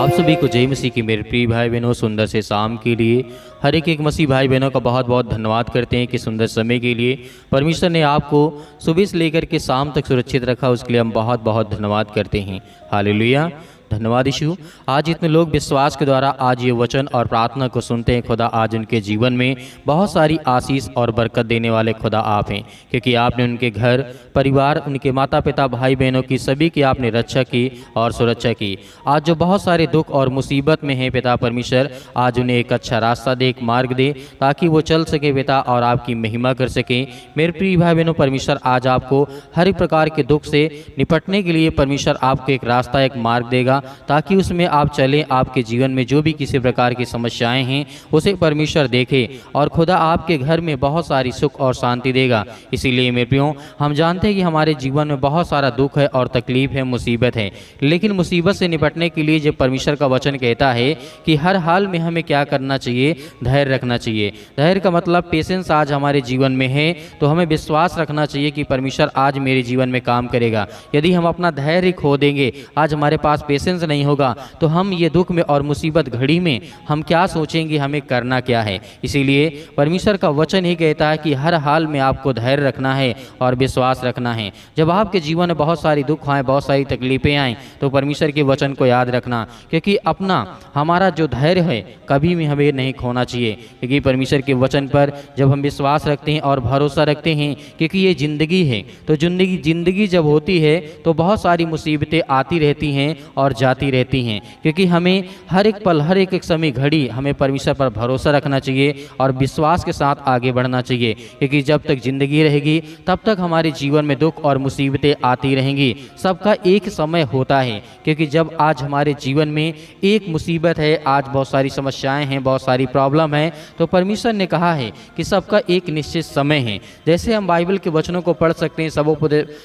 आप सभी को जय मसीह की मेरे प्रिय भाई बहनों, सुंदर से शाम के लिए हर एक मसीह भाई बहनों का बहुत बहुत धन्यवाद करते हैं कि सुंदर समय के लिए परमेश्वर ने आपको सुबह से लेकर के शाम तक सुरक्षित रखा। उसके लिए हम बहुत बहुत धन्यवाद करते हैं। हालेलुया, धन्यवाद यीशु। आज इतने लोग विश्वास के द्वारा आज ये वचन और प्रार्थना को सुनते हैं। खुदा आज उनके जीवन में बहुत सारी आशीष और बरकत देने वाले खुदा आप हैं, क्योंकि आपने उनके घर परिवार, उनके माता पिता भाई बहनों की सभी की आपने रक्षा की और सुरक्षा की। आज जो बहुत सारे दुख और मुसीबत में हैं पिता परमेश्वर, आज उन्हें एक अच्छा रास्ता दे, एक मार्ग दे, ताकि वो चल सके पिता और आपकी महिमा कर सकें। मेरे प्रिय भाई बहनों, परमेश्वर आज आपको हर एक प्रकार के दुख से निपटने के लिए परमेश्वर आपको एक रास्ता, एक मार्ग देगा, ताकि उसमें आप चलें। आपके जीवन में जो भी किसी प्रकार की समस्याएं हैं उसे परमेश्वर देखे और खुदा आपके घर में बहुत सारी सुख और शांति देगा। इसीलिए मेरे प्रियो, हम जानते हैं कि हमारे जीवन में बहुत सारा दुख है और तकलीफ है, मुसीबत है, लेकिन मुसीबत से निपटने के लिए जब परमेश्वर का वचन कहता है कि हर हाल में हमें क्या करना चाहिए, धैर्य रखना चाहिए। धैर्य का मतलब पेशेंस आज हमारे जीवन में है, तो हमें विश्वास रखना चाहिए कि परमेश्वर आज मेरे जीवन में काम करेगा। यदि हम अपना धैर्य खो देंगे, आज हमारे पास पेशेंस नहीं होगा, तो हम ये दुख में और मुसीबत घड़ी में हम क्या सोचेंगे, हमें करना क्या है। इसीलिए परमेश्वर का वचन ही कहता है कि हर हाल में आपको धैर्य रखना है और विश्वास रखना है। जब आपके जीवन में बहुत सारी दुख आए, बहुत सारी तकलीफें आएँ, तो परमेश्वर के वचन को याद रखना, क्योंकि अपना हमारा जो धैर्य है कभी भी हमें नहीं खोना चाहिए। क्योंकि परमेश्वर के वचन पर जब हम विश्वास रखते हैं और भरोसा रखते हैं, क्योंकि ये ज़िंदगी है, तो जिंदगी जब होती है तो बहुत सारी मुसीबतें आती रहती हैं और जाती रहती हैं। क्योंकि हमें हर एक पल, हर एक समय घड़ी हमें परमेश्वर पर भरोसा रखना चाहिए और विश्वास के साथ आगे बढ़ना चाहिए। क्योंकि जब तक जिंदगी रहेगी तब तक हमारे जीवन में दुख और मुसीबतें आती रहेंगी। सबका एक समय होता है, क्योंकि जब आज हमारे जीवन में एक मुसीबत है, आज बहुत सारी समस्याएं हैं, बहुत सारी प्रॉब्लम है, तो परमेश्वर ने कहा है कि सबका एक निश्चित समय है। जैसे हम बाइबल के वचनों को पढ़ सकते हैं,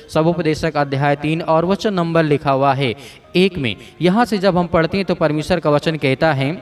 सबोपदेशक अध्याय 3 और वचन नंबर लिखा हुआ है 1 में। यहाँ से जब हम पढ़ते हैं तो परमेश्वर का वचन कहता है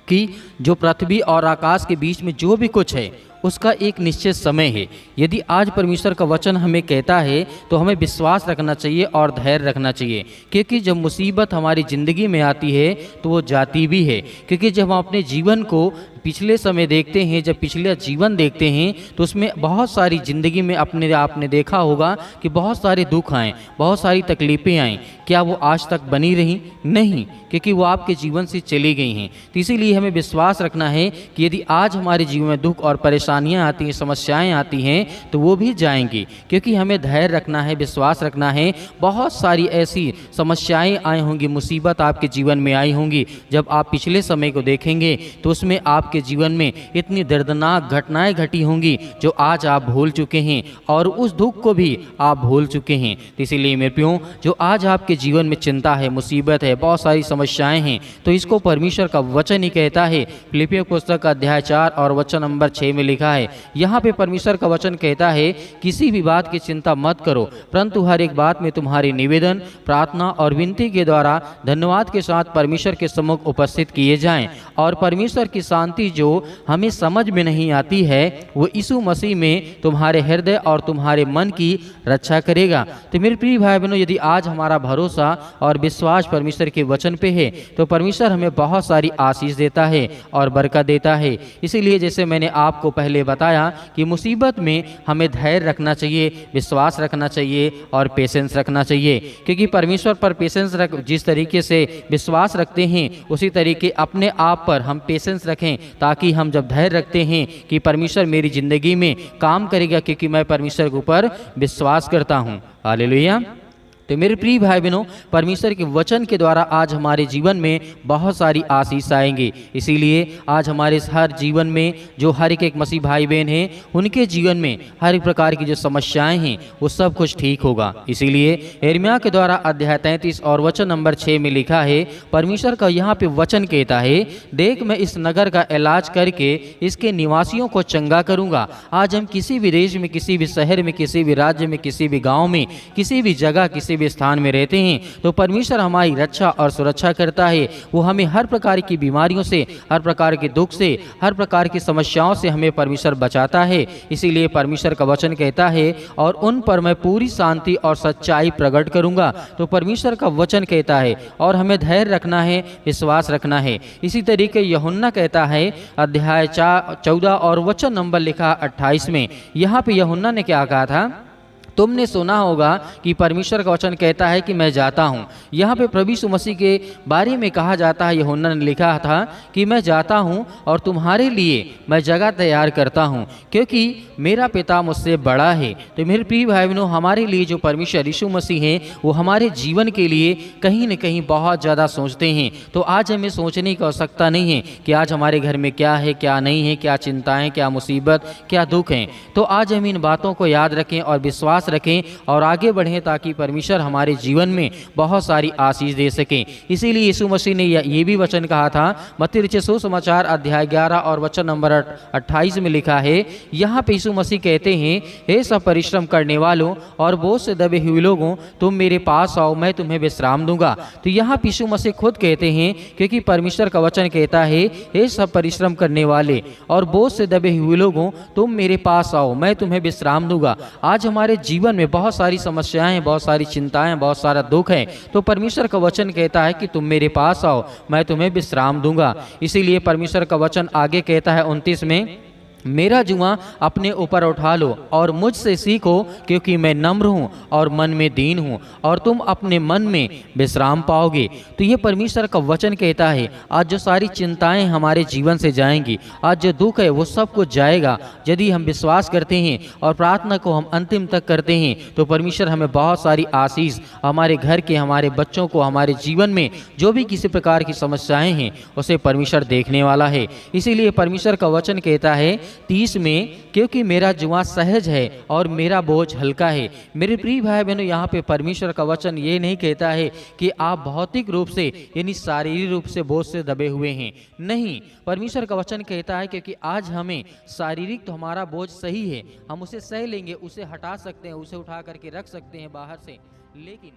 कि जो पृथ्वी और आकाश के बीच में जो भी कुछ है उसका एक निश्चित समय है। यदि आज परमेश्वर का वचन हमें कहता है तो हमें विश्वास रखना चाहिए और धैर्य रखना चाहिए, क्योंकि जब मुसीबत हमारी ज़िंदगी में आती है तो वो जाती भी है। क्योंकि जब हम अपने जीवन को पिछले समय देखते हैं, जब पिछले जीवन देखते हैं, तो उसमें बहुत सारी ज़िंदगी में आपने देखा होगा कि बहुत सारे दुख आए, बहुत सारी तकलीफ़ें आएँ। क्या वो आज तक बनी रहीं? नहीं, क्योंकि वो आपके जीवन से चली गई हैं। तो इसीलिए हमें विश्वास रखना है कि यदि आज हमारे जीवन में दुख और परेशानियां आती हैं, समस्याएं आती हैं, तो वो भी जाएंगी। क्योंकि हमें धैर्य रखना है, विश्वास रखना है। बहुत सारी ऐसी समस्याएं आई होंगी, मुसीबत आपके जीवन में आई होंगी। जब आप पिछले समय को देखेंगे तो उसमें आपके जीवन में इतनी दर्दनाक घटनाएं घटी होंगी जो आज आप भूल चुके हैं और उस दुख को भी आप भूल चुके हैं। तो इसीलिए मेरे प्रियो, जो आज आपके जीवन में चिंता है, मुसीबत है, बहुत सारी समस्याएं हैं, तो इसको परमेश्वर का वचन ही कहता है। फिलिपियों पुस्तक अध्याय 4 और वचन नंबर 6 में लिखा है, यहाँ पे परमेश्वर का वचन कहता है, किसी भी बात की चिंता मत करो, परंतु हर एक बात में तुम्हारी निवेदन, प्रार्थना और विनती के द्वारा धन्यवाद के साथ परमेश्वर के सम्मुख उपस्थित किए जाएं, और परमेश्वर की शांति जो हमें समझ में नहीं आती है वो यीशु मसीह में तुम्हारे हृदय और तुम्हारे मन की रक्षा करेगा। तो मेरे प्रिय भाई बहनों, यदि आज हमारा भरोसा और विश्वास परमेश्वर के वचन पे है तो परमेश्वर हमें बहुत सारी आशीष देता है और बरकत देता है। इसीलिए जैसे मैंने आपको पहले बताया कि मुसीबत में हमें धैर्य रखना चाहिए, विश्वास रखना चाहिए और पेशेंस रखना चाहिए। क्योंकि परमेश्वर पर पेशेंस जिस तरीके से विश्वास रखते हैं, उसी तरीके अपने आप पर हम पेशेंस रखें, ताकि हम जब धैर्य रखते हैं कि परमेश्वर मेरी ज़िंदगी में काम करेगा, क्योंकि मैं परमेश्वर के ऊपर विश्वास करता हूँ। हालेलुया। तो मेरे प्रिय भाई बहनों, परमेश्वर के वचन के द्वारा आज हमारे जीवन में बहुत सारी आशीष आएंगी। इसीलिए आज हमारे हर जीवन में जो हर एक मसीह भाई बहन हैं, उनके जीवन में हर एक प्रकार की जो समस्याएं हैं वो सब कुछ ठीक होगा। इसीलिए यिर्मयाह के द्वारा अध्याय 33 और वचन नंबर 6 में लिखा है, परमेश्वर का यहाँ पे वचन कहता है, देख मैं इस नगर का इलाज करके इसके निवासियों को चंगा करूँगा। आज हम किसी भी देश में, किसी भी शहर में, किसी भी राज्य में, किसी भी गाँव में, किसी भी जगह, किसी भी स्थान में रहते हैं तो परमेश्वर हमारी रक्षा और सुरक्षा करता है। वो हमें हर प्रकार की बीमारियों से, हर प्रकार के दुख से, हर प्रकार की समस्याओं से हमें परमेश्वर बचाता है। इसीलिए परमेश्वर का वचन कहता है और उन पर मैं पूरी शांति और सच्चाई प्रकट करूंगा। तो परमेश्वर का वचन कहता है और हमें धैर्य रखना है, विश्वास रखना है। इसी तरीके यूहन्ना कहता है अध्याय 14 और वचन नंबर लिखा 28 में, यहाँ पे यूहन्ना ने क्या कहा था, तुमने सुना होगा कि परमेश्वर का वचन कहता है कि मैं जाता हूँ। यहाँ पे प्रभु यीशु मसीह के बारे में कहा जाता है, यूहन्ना ने लिखा था कि मैं जाता हूँ और तुम्हारे लिए मैं जगह तैयार करता हूँ, क्योंकि मेरा पिता मुझसे बड़ा है। तो मेरे प्रिय भाई बहनों, हमारे लिए जो परमेश्वर यीशु मसीह हैं वो हमारे जीवन के लिए कहीं न कहीं बहुत ज़्यादा सोचते हैं। तो आज हमें सोचने की आवश्यकता नहीं है कि आज हमारे घर में क्या है, क्या नहीं है, क्या चिंताएँ, क्या मुसीबत, क्या दुख हैं। तो आज हम इन बातों को याद रखें और विश्वास रखें और आगे बढ़ें ताकि परमेश्वर हमारे जीवन में बहुत सारी आशीष दे सकें। इसीलिए यीशु मसीह ने ये भी वचन कहा था, मत्ती रचित सुसमाचार अध्याय 11 और वचन नंबर 28 में लिखा है, यहाँ पे यीशु मसीह कहते हैं, हे सब परिश्रम करने वालों और बोझ से दबे हुए लोगों, तुम मेरे पास आओ, मैं तुम्हें विश्राम दूंगा। तो यहाँ पे यीशु मसीह खुद कहते हैं, क्योंकि परमेश्वर का वचन कहता है, हे सब परिश्रम करने वाले और बोझ से दबे हुए लोगों, तुम मेरे पास आओ, मैं तुम्हें विश्राम दूंगा। आज हमारे जीवन में बहुत सारी समस्याएं हैं, बहुत सारी चिंताएं, बहुत सारा दुख है, तो परमेश्वर का वचन कहता है कि तुम मेरे पास आओ, मैं तुम्हें विश्राम दूंगा। इसीलिए परमेश्वर का वचन आगे कहता है 29 में, मेरा जुआ अपने ऊपर उठा लो और मुझसे सीखो, क्योंकि मैं नम्र हूँ और मन में दीन हूँ, और तुम अपने मन में विश्राम पाओगे। तो ये परमेश्वर का वचन कहता है, आज जो सारी चिंताएं हमारे जीवन से जाएंगी, आज जो दुख है वो सब कुछ जाएगा, यदि हम विश्वास करते हैं और प्रार्थना को हम अंतिम तक करते हैं तो परमेश्वर हमें बहुत सारी आशीष, हमारे घर के, हमारे बच्चों को, हमारे जीवन में जो भी किसी प्रकार की समस्याएँ हैं उसे परमेश्वर देखने वाला है। इसीलिए परमेश्वर का वचन कहता है 30 में, क्योंकि मेरा जुआ सहज है और मेरा बोझ हल्का है। मेरे प्रिय भाई बहनों, यहाँ पे परमेश्वर का वचन ये नहीं कहता है कि आप भौतिक रूप से यानी शारीरिक रूप से बोझ से दबे हुए हैं। नहीं, परमेश्वर का वचन कहता है क्योंकि आज हमें शारीरिक तो हमारा बोझ सही है, हम उसे सह लेंगे, उसे हटा सकते हैं, उसे उठा करके रख सकते हैं बाहर से, लेकिन